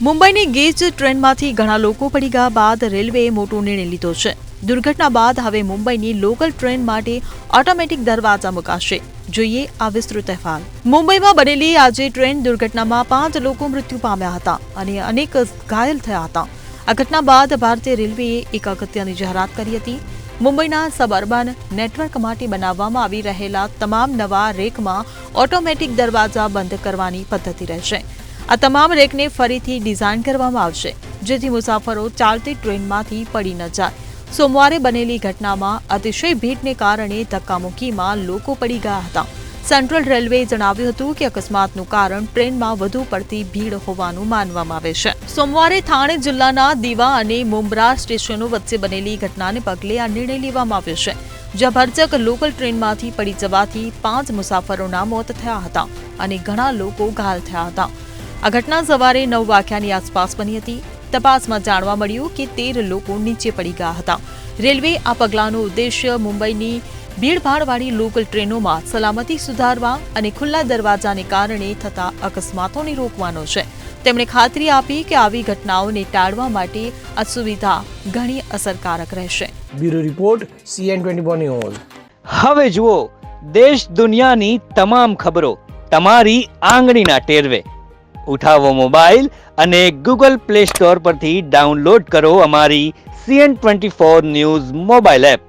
મુંબઈની ગેજ ટ્રેનમાંથી ઘણા લોકો પડી ગયા બાદ રેલવેએ મોટો નિર્ણય લીધો છે। દુર્ઘટના બાદ હવે મુંબઈની લોકલ ટ્રેન માટે ઓટોમેટિક દરવાજા મુકાશે। જોઈએ આ વિસ્તૃત અહેવાલ। મુંબઈમાં બનેલી આજે ટ્રેન દુર્ઘટનામાં 5 લોકો મૃત્યુ પામ્યા હતા અને અનેક ઘાયલ થયા હતા। આ ઘટના બાદ ભારતીય રેલવેએ એક અગત્યની જાહેરાત કરી હતી। મુંબઈના સબઅર્બન નેટવર્ક માટે બનાવવામાં આવી રહેલા તમામ નવા રેકમાં ઓટોમેટિક દરવાજા બંધ કરવાની પદ્ધતિ રહેશે। આ તમામ રેકને ફરીથી ડિઝાઇન કરવામાં આવશે જેથી મુસાફરો ચાલતી ટ્રેનમાંથી પડી ન જાય। સોમવારે બનેલી ઘટનામાં અતિશય ભીડને કારણે ધક્કામુક્કીમાં લોકો પડી ગયા હતા। સેન્ટ્રલ રેલવેએ જણાવ્યું હતું કે અકસ્માતનું કારણ ટ્રેનમાં વધુ પડતી ભીડ હોવાનું માનવામાં આવે છે। સોમવારે થાણે જિલ્લાના દીવા અને મુંબ્રા સ્ટેશનો વચ્ચે બનેલી ઘટનાને પગલે આ નિર્ણય લેવામાં આવ્યો છે, જ્યાં ભરચક લોકલ ટ્રેનમાંથી પડી જવાથી 5 મુસાફરોના મોત થયા હતા અને ઘણા લોકો ઘાયલ થયા હતા। આ ઘટના સવારે 9 વાગ્યાની આસપાસ બની હતી। તપાસમાં જાણવા મળ્યું કે 13 લોકો નીચે પડી ગયા હતા। રેલવે આ પગલાંનો ઉદ્દેશ્ય મુંબઈની ભીડભાડવાળી લોકલ ટ્રેનોમાં સલામતી સુધારવા અને ખુલ્લા દરવાજાને કારણે થતા અકસ્માતોને રોકવાનો છે। તેમણે ખાતરી આપી કે આવી ઘટનાઓને ટાળવા માટે આ સુવિધા ઘણી અસરકારક રહેશે। Bureau report CN24 news. હવે જુઓ દેશ દુનિયાની તમામ ખબરો તમારી આંગળીના ટેરવે। ઉઠાવો મોબાઈલ અને ગૂગલ પ્લે સ્ટોર પરથી ડાઉનલોડ કરો અમારી CN24 ન્યૂઝ મોબાઈલ એપ।